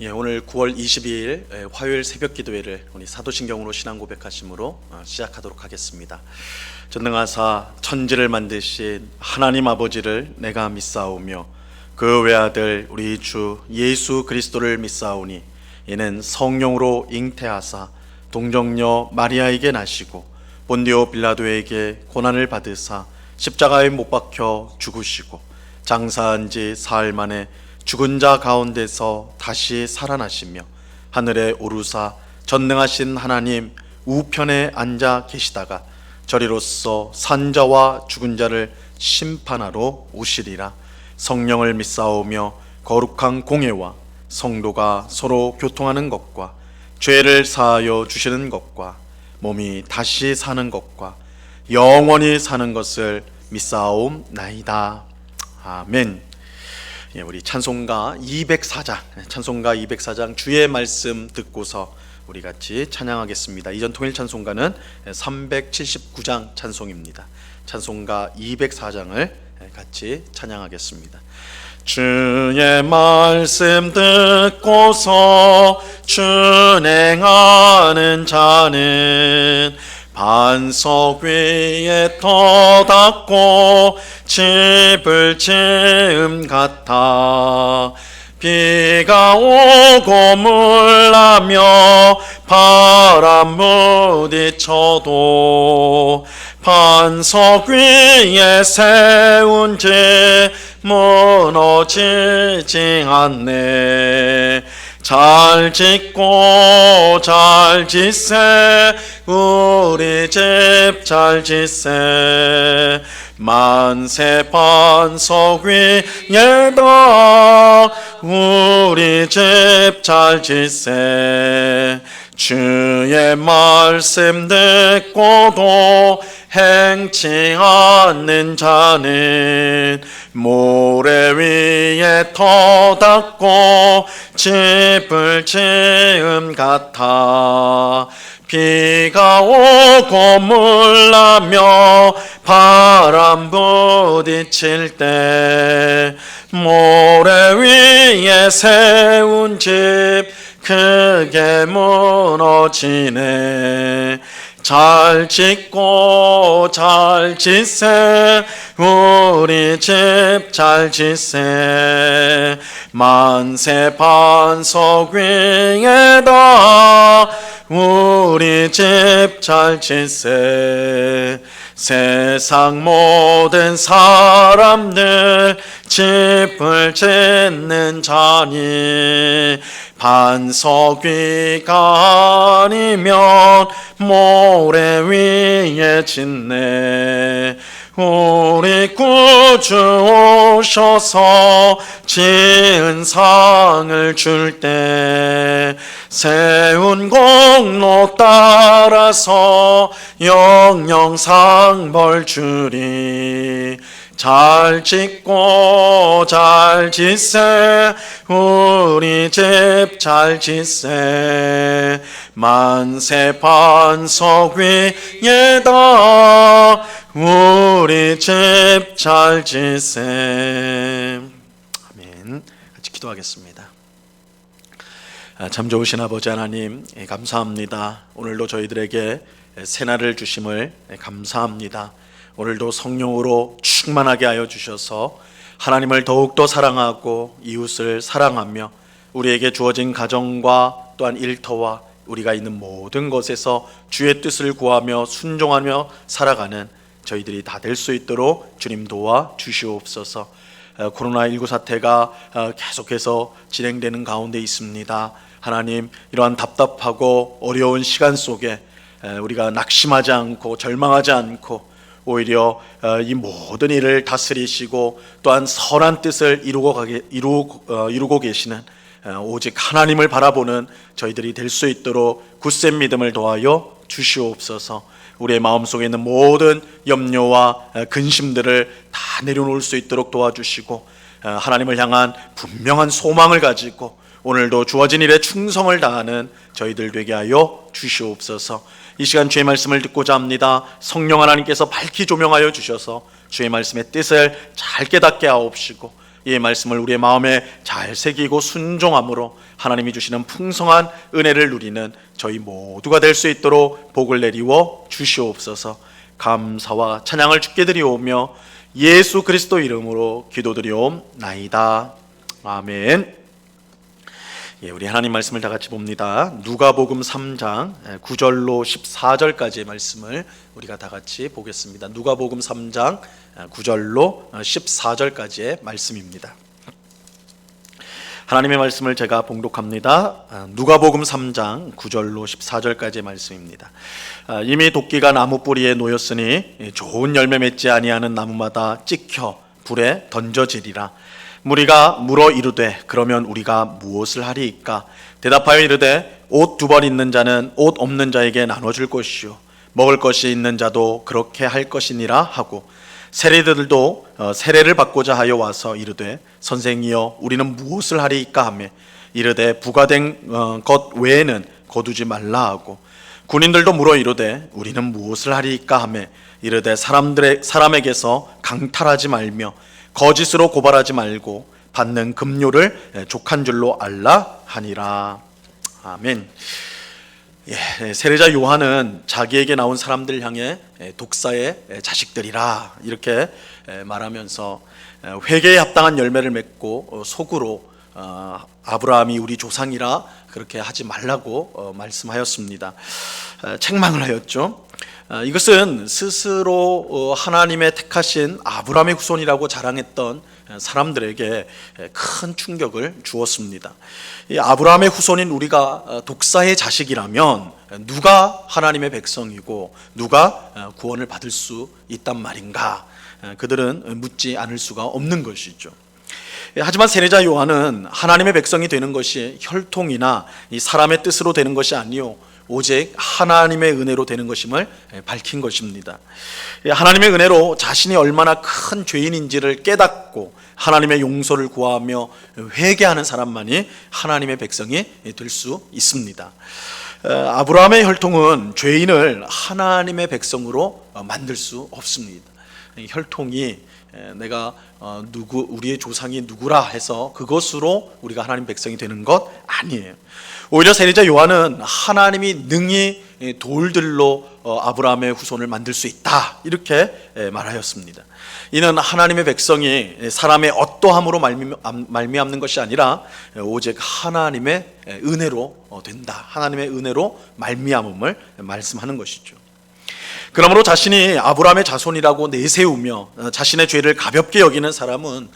오늘 9월 22일 화요일 새벽 기도회를 우리 사도신경으로 신앙 고백하심으로 시작하도록 하겠습니다. 전능하사 천지를 만드신 하나님 아버지를 내가 믿사오며 그 외아들 우리 주 예수 그리스도를 믿사오니 이는 성령으로 잉태하사 동정녀 마리아에게 나시고 본디오 빌라도에게 고난을 받으사 십자가에 못 박혀 죽으시고 장사한 지 사흘 만에 죽은 자 가운데서 다시 살아나시며 하늘에 오르사 전능하신 하나님 우편에 앉아 계시다가 저리로서 산자와 죽은 자를 심판하러 오시리라. 성령을 믿사오며 거룩한 공예와 성도가 서로 교통하는 것과 죄를 사하여 주시는 것과 몸이 다시 사는 것과 영원히 사는 것을 믿사옵나이다. 아멘. 우리 찬송가 204장 주의 말씀 듣고서 우리 같이 찬양하겠습니다. 이전 통일 찬송가는 379장 찬송입니다. 찬송가 204장을 같이 찬양하겠습니다. 주의 말씀 듣고서 준행하는 자는 반석 위에 터닫고 집을 지음 같아. 비가 오고 물나며 바람 부딪혀도 반석 위에 세운 집 무너지지 않네. 잘 짓고 잘 짓세 우리 집 잘 짓세. 만세 반석 위에다 우리 집 잘 짓세. 주의 말씀 듣고도 행치 않는 자는 모래 위에 터닫고 집을 지음 같아. 비가 오고 물나며 바람 부딪힐 때 모래 위에 세운 집 크게 무너지네. 잘 짓고 잘 짓세 우리 집 잘 짓세. 만세 반석 위에다 우리 집 잘 짓세. 세상 모든 사람들 집을 짓는 자니 반석 위가 아니면 모래 위에 짓네. 우리 구주 오셔서 지은 상을 줄 때 세운 공로 따라서 영영 상벌 주리. 잘 짓고 잘 짓세 우리 집 잘 짓세. 만세 반석 위에다 우리 집 잘 짓세. 아멘. 같이 기도하겠습니다. 참 좋으신 아버지 하나님, 감사합니다. 오늘도 저희들에게 새날을 주심을 감사합니다. 오늘도 성령으로 충만하게 하여 주셔서 하나님을 더욱더 사랑하고 이웃을 사랑하며 우리에게 주어진 가정과 또한 일터와 우리가 있는 모든 것에서 주의 뜻을 구하며 순종하며 살아가는 저희들이 다 될 수 있도록 주님 도와 주시옵소서. 코로나19 사태가 계속해서 진행되는 가운데 있습니다. 하나님, 이러한 답답하고 어려운 시간 속에 우리가 낙심하지 않고 절망하지 않고 오히려 이 모든 일을 다스리시고 또한 선한 뜻을 이루고 계시는 오직 하나님을 바라보는 저희들이 될 수 있도록 굳센 믿음을 더하여 주시옵소서. 우리의 마음속에 있는 모든 염려와 근심들을 다 내려놓을 수 있도록 도와주시고 하나님을 향한 분명한 소망을 가지고 오늘도 주어진 일에 충성을 다하는 저희들 되게 하여 주시옵소서. 이 시간 주의 말씀을 듣고자 합니다. 성령 하나님께서 밝히 조명하여 주셔서 주의 말씀의 뜻을 잘 깨닫게 하옵시고 이 말씀을 우리의 마음에 잘 새기고 순종함으로 하나님이 주시는 풍성한 은혜를 누리는 저희 모두가 될 수 있도록 복을 내리워 주시옵소서. 감사와 찬양을 주께 드리오며 예수 그리스도 이름으로 기도드리옵나이다. 아멘. 우리 하나님 말씀을 다 같이 봅니다. 누가복음 3장 9절로 14절까지의 말씀을 우리가 다 같이 보겠습니다. 누가복음 3장 9절로 14절까지의 말씀입니다. 하나님의 말씀을 제가 봉독합니다. 누가복음 3장 9절로 14절까지의 말씀입니다. 이미 도끼가 나무 뿌리에 놓였으니 좋은 열매 맺지 아니하는 나무마다 찍혀 불에 던져지리라. 무리가 물어 이르되 그러면 우리가 무엇을 하리이까? 대답하여 이르되 옷 2벌 있는 자는 옷 없는 자에게 나눠줄 것이요 먹을 것이 있는 자도 그렇게 할 것이니라 하고, 세리들도 세례를 받고자 하여 와서 이르되 선생이여 우리는 무엇을 하리이까 하며 이르되 부과된 것 외에는 거두지 말라 하고, 군인들도 물어 이르되 우리는 무엇을 하리이까 하며 이르되 사람에게서 강탈하지 말며 거짓으로 고발하지 말고 받는 급료를 족한 줄로 알라 하니라. 아멘. 세례자 요한은 자기에게 나온 사람들 향해 독사의 자식들이라 이렇게 말하면서 회개에 합당한 열매를 맺고 속으로 아브라함이 우리 조상이라 그렇게 하지 말라고 말씀하였습니다. 책망을 하였죠. 이것은 스스로 하나님의 택하신 아브라함의 후손이라고 자랑했던 사람들에게 큰 충격을 주었습니다. 이 아브라함의 후손인 우리가 독사의 자식이라면 누가 하나님의 백성이고 누가 구원을 받을 수 있단 말인가? 그들은 묻지 않을 수가 없는 것이죠. 하지만 세례자 요한은 하나님의 백성이 되는 것이 혈통이나 이 사람의 뜻으로 되는 것이 아니요 오직 하나님의 은혜로 되는 것임을 밝힌 것입니다. 하나님의 은혜로 자신이 얼마나 큰 죄인인지를 깨닫고 하나님의 용서를 구하며 회개하는 사람만이 하나님의 백성이 될 수 있습니다. 아브라함의 혈통은 죄인을 하나님의 백성으로 만들 수 없습니다. 혈통이 내가 우리의 조상이 누구라 해서 그것으로 우리가 하나님 백성이 되는 것 아니에요. 오히려 세례자 요한은 하나님이 능히 돌들로 아브라함의 후손을 만들 수 있다 이렇게 말하였습니다. 이는 하나님의 백성이 사람의 어떠함으로 말미암는 것이 아니라 오직 하나님의 은혜로 된다. 하나님의 은혜로 말미암음을 말씀하는 것이죠. 그러므로 자신이 아브라함의 자손이라고 내세우며 자신의 죄를 가볍게 여기는 사람은,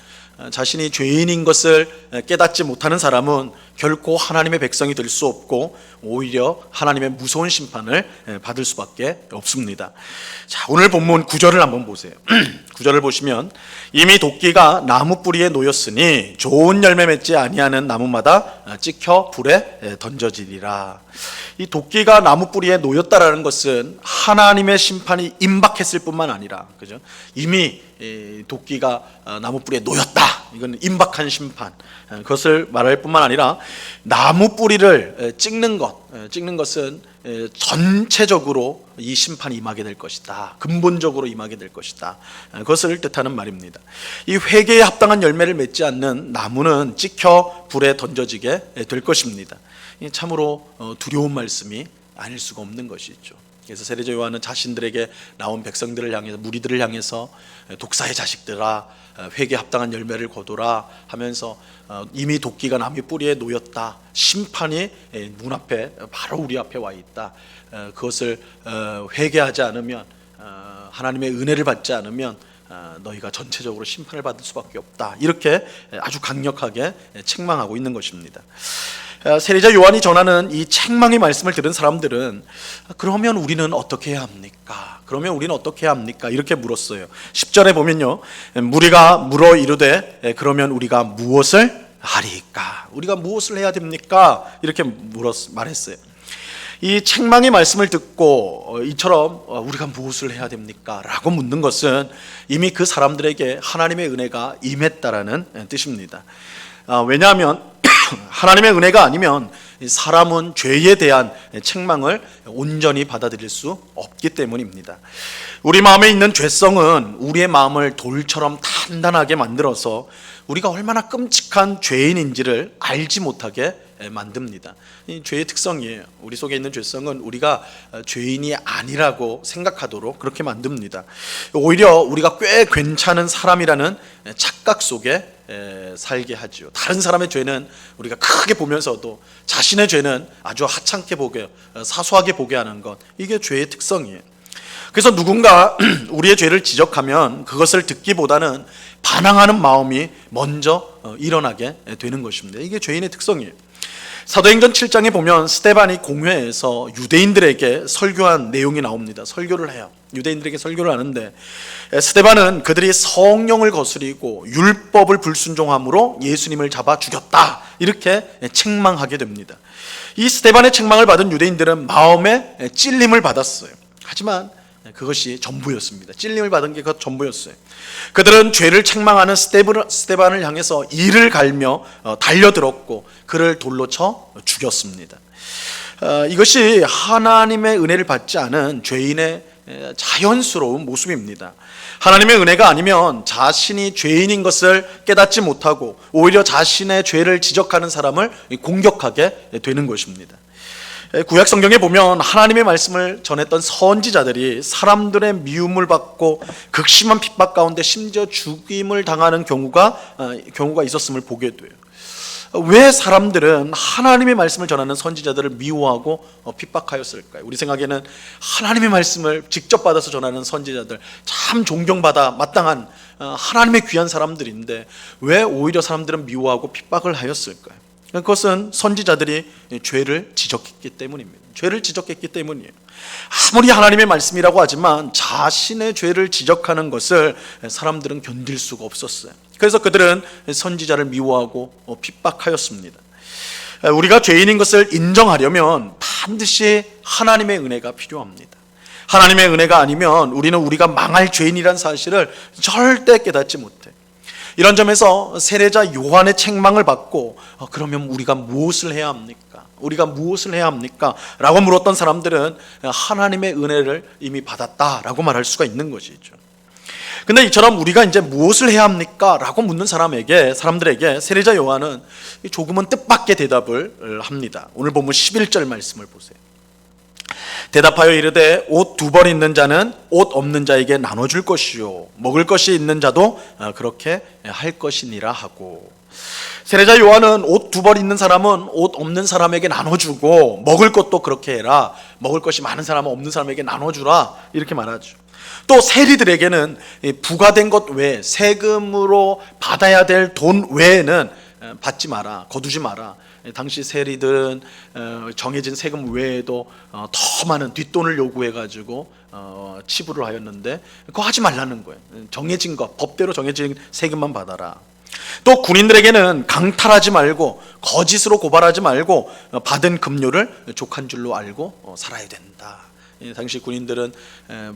자신이 죄인인 것을 깨닫지 못하는 사람은 결코 하나님의 백성이 될 수 없고 오히려 하나님의 무서운 심판을 받을 수밖에 없습니다. 자, 오늘 본문 9절을 한번 보세요. 9절을 보시면 이미 도끼가 나무 뿌리에 놓였으니 좋은 열매 맺지 아니하는 나무마다 찍혀 불에 던져지리라. 이 도끼가 나무 뿌리에 놓였다라는 것은 하나님의 심판이 임박했을 뿐만 아니라, 그죠? 이미 도끼가 나무 뿌리에 놓였다. 이건 임박한 심판. 그것을 말할 뿐만 아니라 나무 뿌리를 찍는 것은 전체적으로 이 심판이 임하게 될 것이다. 근본적으로 임하게 될 것이다. 그것을 뜻하는 말입니다. 이 회개에 합당한 열매를 맺지 않는 나무는 찍혀 불에 던져지게 될 것입니다. 참으로 두려운 말씀이 아닐 수가 없는 것이죠. 그래서 세례자 요한은 자신들에게 나온 백성들을 향해서, 무리들을 향해서 독사의 자식들아 회개에 합당한 열매를 거두라 하면서 이미 도끼가 나무 뿌리에 놓였다. 심판이 문 앞에, 바로 우리 앞에 와 있다. 그것을 회개하지 않으면, 하나님의 은혜를 받지 않으면 너희가 전체적으로 심판을 받을 수밖에 없다. 이렇게 아주 강력하게 책망하고 있는 것입니다. 세례자 요한이 전하는 이 책망의 말씀을 들은 사람들은 그러면 우리는 어떻게 해야 합니까? 이렇게 물었어요. 10절에 보면요, 무리가 물어 이르되 그러면 우리가 무엇을 하리이까? 우리가 무엇을 해야 됩니까? 이렇게 말했어요. 이 책망의 말씀을 듣고 이처럼 우리가 무엇을 해야 됩니까? 라고 묻는 것은 이미 그 사람들에게 하나님의 은혜가 임했다라는 뜻입니다. 왜냐하면 하나님의 은혜가 아니면 사람은 죄에 대한 책망을 온전히 받아들일 수 없기 때문입니다. 우리 마음에 있는 죄성은 우리의 마음을 돌처럼 단단하게 만들어서 우리가 얼마나 끔찍한 죄인인지를 알지 못하게 만듭니다. 이 죄의 특성이에요. 우리 속에 있는 죄성은 우리가 죄인이 아니라고 생각하도록 그렇게 만듭니다. 오히려 우리가 꽤 괜찮은 사람이라는 착각 속에 살게 하죠. 다른 사람의 죄는 우리가 크게 보면서도 자신의 죄는 아주 하찮게 보게, 사소하게 보게 하는 것, 이게 죄의 특성이에요. 그래서 누군가 우리의 죄를 지적하면 그것을 듣기보다는 반항하는 마음이 먼저 일어나게 되는 것입니다. 이게 죄인의 특성이에요. 사도행전 7장에 보면 스데반이 공회에서 유대인들에게 설교한 내용이 나옵니다. 설교를 해요. 유대인들에게 설교를 하는데 스데반은 그들이 성령을 거스리고 율법을 불순종함으로 예수님을 잡아 죽였다, 이렇게 책망하게 됩니다. 이 스데반의 책망을 받은 유대인들은 마음에 찔림을 받았어요. 하지만 그것이 전부였습니다. 찔림을 받은 게 그것 전부였어요. 그들은 죄를 책망하는 스데반을 향해서 이를 갈며 달려들었고 그를 돌로 쳐 죽였습니다. 이것이 하나님의 은혜를 받지 않은 죄인의 자연스러운 모습입니다. 하나님의 은혜가 아니면 자신이 죄인인 것을 깨닫지 못하고 오히려 자신의 죄를 지적하는 사람을 공격하게 되는 것입니다. 구약 성경에 보면 하나님의 말씀을 전했던 선지자들이 사람들의 미움을 받고 극심한 핍박 가운데 심지어 죽임을 당하는 경우가 있었음을 보게 돼요. 왜 사람들은 하나님의 말씀을 전하는 선지자들을 미워하고 핍박하였을까요? 우리 생각에는 하나님의 말씀을 직접 받아서 전하는 선지자들 참 존경받아 마땅한 하나님의 귀한 사람들인데 왜 오히려 사람들은 미워하고 핍박을 하였을까요? 그것은 선지자들이 죄를 지적했기 때문입니다. 죄를 지적했기 때문이에요. 아무리 하나님의 말씀이라고 하지만 자신의 죄를 지적하는 것을 사람들은 견딜 수가 없었어요. 그래서 그들은 선지자를 미워하고 핍박하였습니다. 우리가 죄인인 것을 인정하려면 반드시 하나님의 은혜가 필요합니다. 하나님의 은혜가 아니면 우리는 우리가 망할 죄인이라는 사실을 절대 깨닫지 못해. 이런 점에서 세례자 요한의 책망을 받고 그러면 우리가 무엇을 해야 합니까? 우리가 무엇을 해야 합니까? 라고 물었던 사람들은 하나님의 은혜를 이미 받았다라고 말할 수가 있는 것이죠. 근데 이처럼 우리가 이제 무엇을 해야 합니까? 라고 묻는 사람들에게 세례자 요한은 조금은 뜻밖의 대답을 합니다. 오늘 보면 11절 말씀을 보세요. 대답하여 이르되 옷 2벌 있는 자는 옷 없는 자에게 나눠줄 것이요 먹을 것이 있는 자도 그렇게 할 것이니라 하고, 세례자 요한은 옷 2벌 있는 사람은 옷 없는 사람에게 나눠주고 먹을 것도 그렇게 해라, 먹을 것이 많은 사람은 없는 사람에게 나눠주라, 이렇게 말하죠. 또 세리들에게는 부과된 것 외에 세금으로 받아야 될 돈 외에는 받지 마라, 거두지 마라. 당시 세리들은 정해진 세금 외에도 더 많은 뒷돈을 요구해가지고 치부를 하였는데 그거 하지 말라는 거예요. 정해진 것, 법대로 정해진 세금만 받아라. 또 군인들에게는 강탈하지 말고 거짓으로 고발하지 말고 받은 급료를 족한 줄로 알고 살아야 된다. 당시 군인들은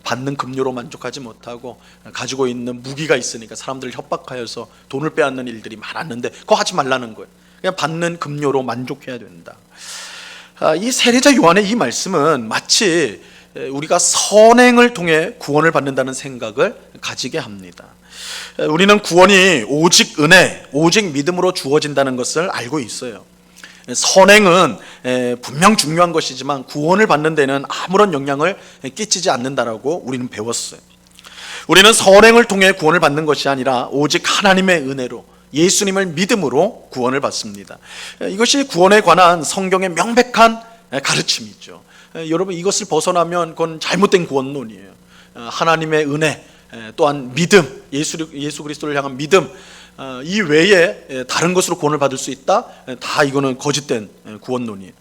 받는 급료로 만족하지 못하고 가지고 있는 무기가 있으니까 사람들을 협박하여서 돈을 빼앗는 일들이 많았는데 그거 하지 말라는 거예요. 그냥 받는 급료로 만족해야 된다. 이 세례자 요한의 이 말씀은 마치 우리가 선행을 통해 구원을 받는다는 생각을 가지게 합니다. 우리는 구원이 오직 은혜, 오직 믿음으로 주어진다는 것을 알고 있어요. 선행은 분명 중요한 것이지만 구원을 받는 데는 아무런 영향을 끼치지 않는다라고 우리는 배웠어요. 우리는 선행을 통해 구원을 받는 것이 아니라 오직 하나님의 은혜로 예수님을 믿음으로 구원을 받습니다. 이것이 구원에 관한 성경의 명백한 가르침이죠. 여러분, 이것을 벗어나면 그건 잘못된 구원론이에요. 하나님의 은혜, 또한 믿음, 예수 그리스도를 향한 믿음, 이 외에 다른 것으로 구원을 받을 수 있다? 다 이거는 거짓된 구원론이에요.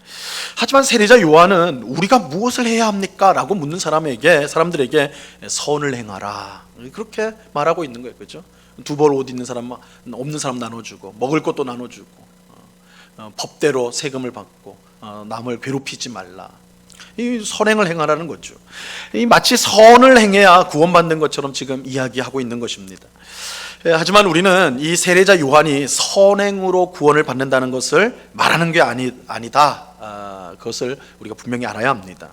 하지만 세례자 요한은 우리가 무엇을 해야 합니까? 라고 묻는 사람들에게 선을 행하라, 그렇게 말하고 있는 거예요. 그렇죠? 2벌 옷 있는 사람, 없는 사람 나눠주고 먹을 것도 나눠주고 법대로 세금을 받고 남을 괴롭히지 말라. 이 선행을 행하라는 거죠. 이 마치 선을 행해야 구원받는 것처럼 지금 이야기하고 있는 것입니다. 하지만 우리는 이 세례자 요한이 선행으로 구원을 받는다는 것을 말하는 게 아니다. 그것을 우리가 분명히 알아야 합니다.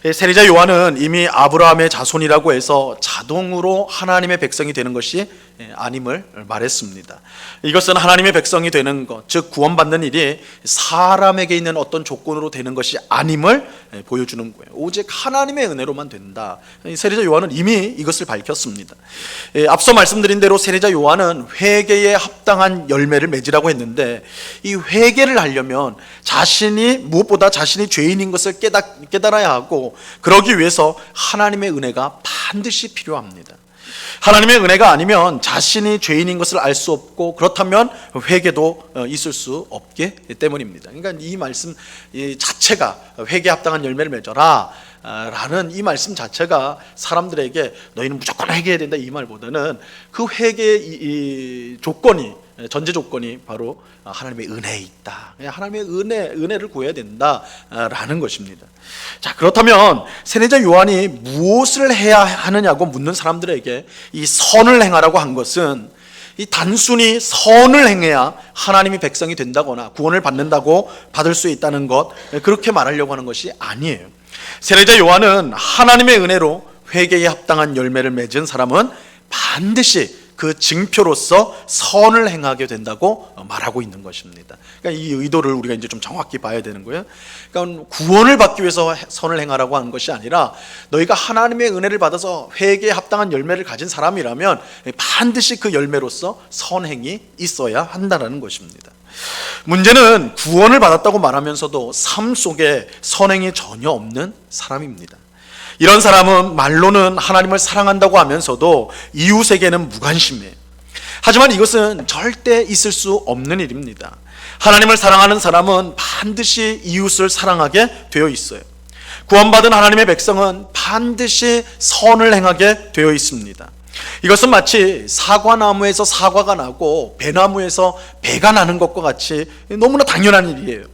세례자 요한은 이미 아브라함의 자손이라고 해서 자동으로 하나님의 백성이 되는 것이 아님을 말했습니다. 이것은 하나님의 백성이 되는 것, 즉 구원받는 일이 사람에게 있는 어떤 조건으로 되는 것이 아님을 보여주는 거예요. 오직 하나님의 은혜로만 된다. 세례자 요한은 이미 이것을 밝혔습니다. 앞서 말씀드린 대로 세례자 요한은 회개에 합당한 열매를 맺으라고 했는데, 이 회개를 하려면 무엇보다 자신이 죄인인 것을 깨달아야 하고, 그러기 위해서 하나님의 은혜가 반드시 필요합니다. 하나님의 은혜가 아니면 자신이 죄인인 것을 알 수 없고, 그렇다면 회개도 있을 수 없기 때문입니다. 그러니까 이 말씀 자체가, 회개에 합당한 열매를 맺어라 라는 이 말씀 자체가 사람들에게 너희는 무조건 회개해야 된다 이 말보다는, 그 회개의 전제 조건이 바로 하나님의 은혜에 있다. 하나님의 은혜를 구해야 된다라는 것입니다. 자, 그렇다면 세례자 요한이 무엇을 해야 하느냐고 묻는 사람들에게 이 선을 행하라고 한 것은, 이 단순히 선을 행해야 하나님이 백성이 된다거나 구원을 받을 수 있다는 것, 그렇게 말하려고 하는 것이 아니에요. 세례자 요한은 하나님의 은혜로 회개에 합당한 열매를 맺은 사람은 반드시 그 증표로서 선을 행하게 된다고 말하고 있는 것입니다. 그러니까 이 의도를 우리가 이제 좀 정확히 봐야 되는 거예요. 그러니까 구원을 받기 위해서 선을 행하라고 하는 것이 아니라, 너희가 하나님의 은혜를 받아서 회개에 합당한 열매를 가진 사람이라면 반드시 그 열매로서 선행이 있어야 한다는 것입니다. 문제는 구원을 받았다고 말하면서도 삶 속에 선행이 전혀 없는 사람입니다. 이런 사람은 말로는 하나님을 사랑한다고 하면서도 이웃에게는 무관심해요. 하지만 이것은 절대 있을 수 없는 일입니다. 하나님을 사랑하는 사람은 반드시 이웃을 사랑하게 되어 있어요. 구원받은 하나님의 백성은 반드시 선을 행하게 되어 있습니다. 이것은 마치 사과나무에서 사과가 나고 배나무에서 배가 나는 것과 같이 너무나 당연한 일이에요.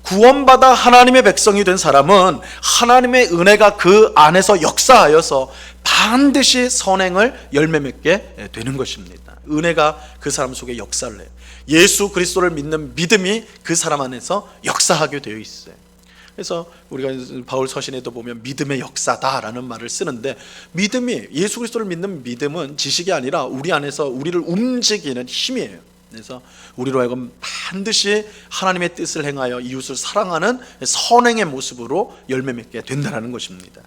구원받아 하나님의 백성이 된 사람은 하나님의 은혜가 그 안에서 역사하여서 반드시 선행을 열매 맺게 되는 것입니다. 은혜가 그 사람 속에 역사를 해요. 예수 그리스도를 믿는 믿음이 그 사람 안에서 역사하게 되어 있어요. 그래서 우리가 바울 서신에도 보면 믿음의 역사다라는 말을 쓰는데, 믿음이, 예수 그리스도를 믿는 믿음은 지식이 아니라 우리 안에서 우리를 움직이는 힘이에요. 그래서 우리로 하여금 반드시 하나님의 뜻을 행하여 이웃을 사랑하는 선행의 모습으로 열매 맺게 된다는 것입니다.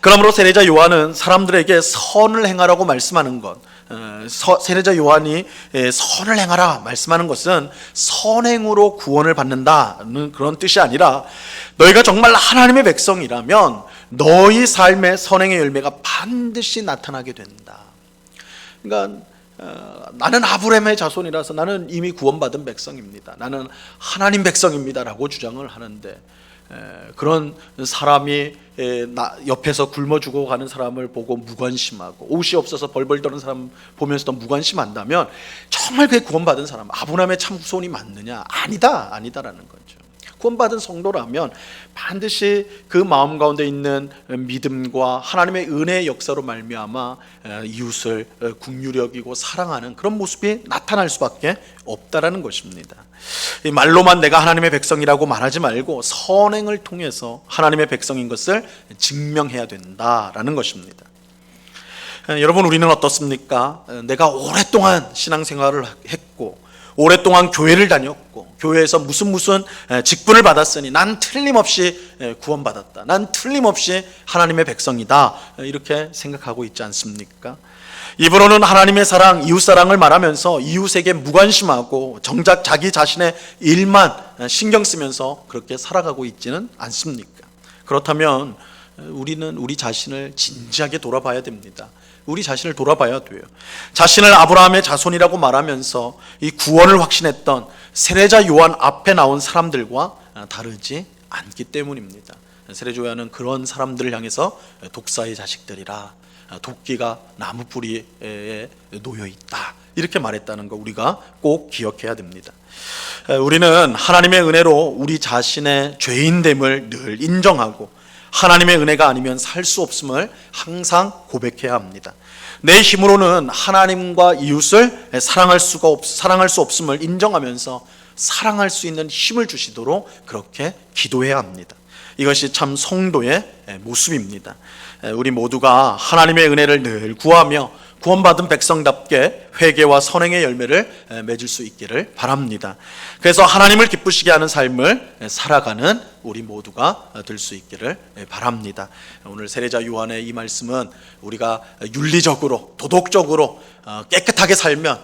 그러므로 세례자 요한은 사람들에게 선을 행하라고 말씀하는 것, 세례자 요한이 선을 행하라 말씀하는 것은 선행으로 구원을 받는다는 그런 뜻이 아니라, 너희가 정말 하나님의 백성이라면 너희 삶의 선행의 열매가 반드시 나타나게 된다. 그러니까 나는 아브라함의 자손이라서 나는 이미 구원받은 백성입니다, 나는 하나님 백성입니다라고 주장을 하는데, 그런 사람이 옆에서 굶어 죽어 가는 사람을 보고 무관심하고, 옷이 없어서 벌벌 떠는 사람 보면서도 무관심한다면 정말 그게 구원받은 사람, 아브라함의 참 후손이 맞느냐? 아니다라는 거죠. 구원받은 성도라면 반드시 그 마음 가운데 있는 믿음과 하나님의 은혜의 역사로 말미암아 이웃을 긍휼히 여기고 사랑하는 그런 모습이 나타날 수밖에 없다라는 것입니다. 말로만 내가 하나님의 백성이라고 말하지 말고 선행을 통해서 하나님의 백성인 것을 증명해야 된다라는 것입니다. 여러분, 우리는 어떻습니까? 내가 오랫동안 신앙생활을 했고 오랫동안 교회를 다녔고 교회에서 무슨 직분을 받았으니 난 틀림없이 구원받았다, 난 틀림없이 하나님의 백성이다, 이렇게 생각하고 있지 않습니까? 입으로는 하나님의 사랑, 이웃사랑을 말하면서 이웃에게 무관심하고 정작 자기 자신의 일만 신경 쓰면서 그렇게 살아가고 있지는 않습니까? 그렇다면 우리는 우리 자신을 진지하게 돌아봐야 됩니다. 우리 자신을 돌아봐야 돼요. 자신을 아브라함의 자손이라고 말하면서 이 구원을 확신했던 세례자 요한 앞에 나온 사람들과 다르지 않기 때문입니다. 세례자 요한은 그런 사람들을 향해서 독사의 자식들이라, 도끼가 나무 뿌리에 놓여 있다, 이렇게 말했다는 거 우리가 꼭 기억해야 됩니다. 우리는 하나님의 은혜로 우리 자신의 죄인됨을 늘 인정하고 하나님의 은혜가 아니면 살 수 없음을 항상 고백해야 합니다. 내 힘으로는 하나님과 이웃을 사랑할 수 없음을 인정하면서 사랑할 수 있는 힘을 주시도록 그렇게 기도해야 합니다. 이것이 참 성도의 모습입니다. 우리 모두가 하나님의 은혜를 늘 구하며 구원받은 백성답게 회개와 선행의 열매를 맺을 수 있기를 바랍니다. 그래서 하나님을 기쁘시게 하는 삶을 살아가는 우리 모두가 될 수 있기를 바랍니다. 오늘 세례자 요한의 이 말씀은 우리가 윤리적으로 도덕적으로 깨끗하게 살면,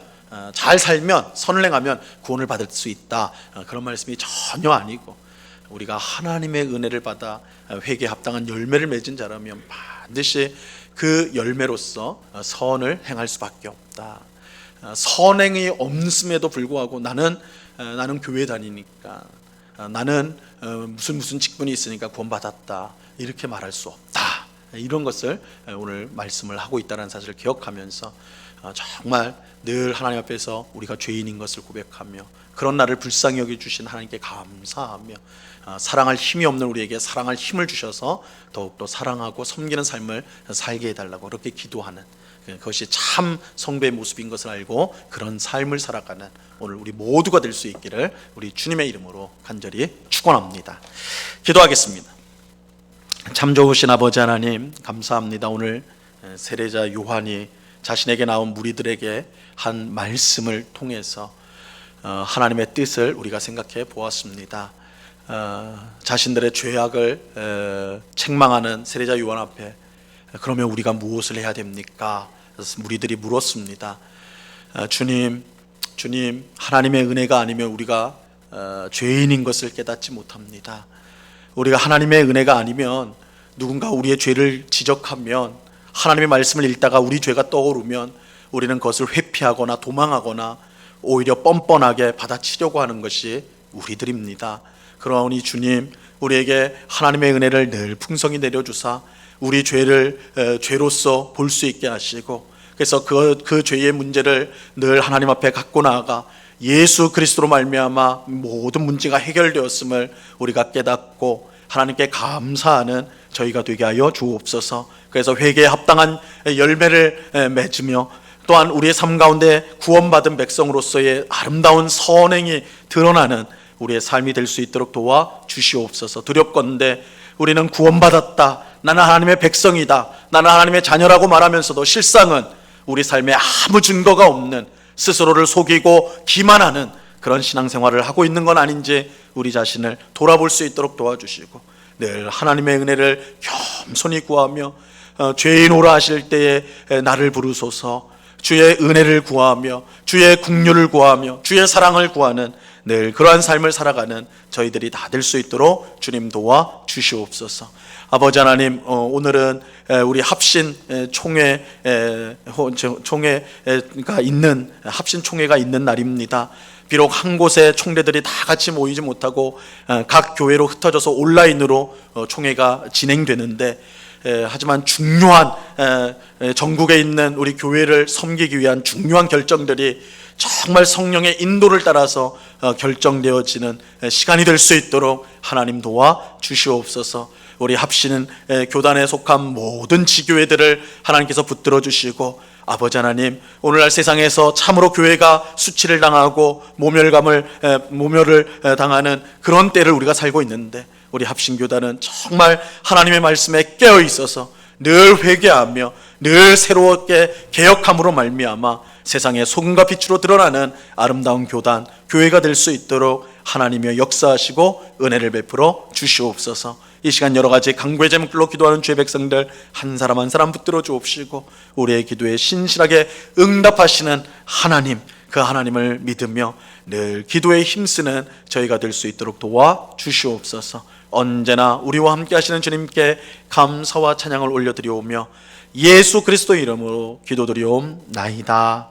잘 살면, 선을 행하면 구원을 받을 수 있다, 그런 말씀이 전혀 아니고 우리가 하나님의 은혜를 받아 회개에 합당한 열매를 맺은 자라면 반드시 그 열매로서 선을 행할 수밖에 없다. 선행이 없음에도 불구하고 나는 교회 다니니까, 나는 무슨 직분이 있으니까 구원받았다, 이렇게 말할 수 없다. 이런 것을 오늘 말씀을 하고 있다는 사실을 기억하면서 정말 늘 하나님 앞에서 우리가 죄인인 것을 고백하며 그런 나를 불쌍히 여겨주신 하나님께 감사하며 사랑할 힘이 없는 우리에게 사랑할 힘을 주셔서 더욱더 사랑하고 섬기는 삶을 살게 해달라고 그렇게 기도하는, 그것이 참 성도의 모습인 것을 알고 그런 삶을 살아가는 오늘 우리 모두가 될 수 있기를 우리 주님의 이름으로 간절히 축원합니다. 기도하겠습니다. 참 좋으신 아버지 하나님, 감사합니다. 오늘 세례자 요한이 자신에게 나온 무리들에게 한 말씀을 통해서 하나님의 뜻을 우리가 생각해 보았습니다. 자신들의 죄악을 책망하는 세례자 요한 앞에 그러면 우리가 무엇을 해야 됩니까? 그래서 무리들이 물었습니다. 주님, 하나님의 은혜가 아니면 우리가 죄인인 것을 깨닫지 못합니다. 우리가 하나님의 은혜가 아니면 누군가 우리의 죄를 지적하면, 하나님의 말씀을 읽다가 우리 죄가 떠오르면 우리는 그것을 회피하거나 도망하거나 오히려 뻔뻔하게 받아치려고 하는 것이 우리들입니다. 그러니 주님, 우리에게 하나님의 은혜를 늘 풍성히 내려주사 우리 죄를 죄로서 볼 수 있게 하시고, 그래서 그 죄의 문제를 늘 하나님 앞에 갖고 나아가 예수 그리스도로 말미암아 모든 문제가 해결되었음을 우리가 깨닫고 하나님께 감사하는 저희가 되게 하여 주옵소서. 그래서 회개에 합당한 열매를 맺으며 또한 우리의 삶 가운데 구원받은 백성으로서의 아름다운 선행이 드러나는 우리의 삶이 될 수 있도록 도와 주시옵소서. 두렵건대 우리는 구원받았다, 나는 하나님의 백성이다, 나는 하나님의 자녀라고 말하면서도 실상은 우리 삶에 아무 증거가 없는, 스스로를 속이고 기만하는 그런 신앙생활을 하고 있는 건 아닌지 우리 자신을 돌아볼 수 있도록 도와주시고, 늘 하나님의 은혜를 겸손히 구하며 죄인오라 하실 때에 나를 부르소서, 주의 은혜를 구하며 주의 긍휼을 구하며 주의 사랑을 구하는 늘 그러한 삶을 살아가는 저희들이 다 될 수 있도록 주님 도와 주시옵소서. 아버지 하나님, 오늘은 우리 합신 총회가 있는, 합신 총회가 있는 날입니다. 비록 한 곳에 총대들이 다 같이 모이지 못하고 각 교회로 흩어져서 온라인으로 총회가 진행되는데, 하지만 중요한 전국에 있는 우리 교회를 섬기기 위한 중요한 결정들이 정말 성령의 인도를 따라서 결정되어지는 시간이 될 수 있도록 하나님 도와 주시옵소서. 우리 합시는 교단에 속한 모든 지교회들을 하나님께서 붙들어 주시고, 아버지 하나님, 오늘날 세상에서 참으로 교회가 수치를 당하고 모멸을 당하는 그런 때를 우리가 살고 있는데, 우리 합신교단은 정말 하나님의 말씀에 깨어 있어서 늘 회개하며 늘 새롭게 개혁함으로 말미암아 세상의 소금과 빛으로 드러나는 아름다운 교단, 교회가 될 수 있도록 하나님이여 역사하시고 은혜를 베풀어 주시옵소서. 이 시간 여러 가지 간구의 제목들로 기도하는 주의 백성들 한 사람 한 사람 붙들어 주옵시고, 우리의 기도에 신실하게 응답하시는 하나님, 그 하나님을 믿으며 늘 기도에 힘쓰는 저희가 될 수 있도록 도와 주시옵소서. 언제나 우리와 함께 하시는 주님께 감사와 찬양을 올려드리오며 예수 그리스도 이름으로 기도드리옵나이다.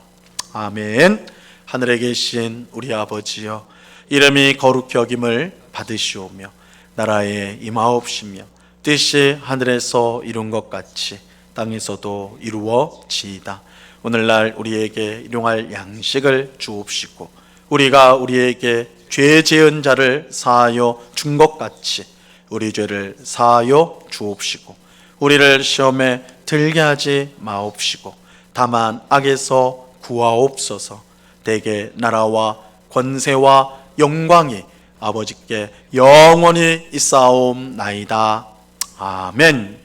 아멘. 하늘에 계신 우리 아버지여, 이름이 거룩히 여김을 받으시오며 나라에 임하옵시며 뜻이 하늘에서 이룬 것 같이 땅에서도 이루어지이다. 오늘날 우리에게 일용할 양식을 주옵시고, 우리가 우리에게 죄 지은 자를 사하여 준 것 같이 우리 죄를 사하여 주옵시고 우리를 시험에 들게 하지 마옵시고 다만 악에서 구하옵소서. 대개 나라와 권세와 영광이 아버지께 영원히 있사옵나이다. 아멘.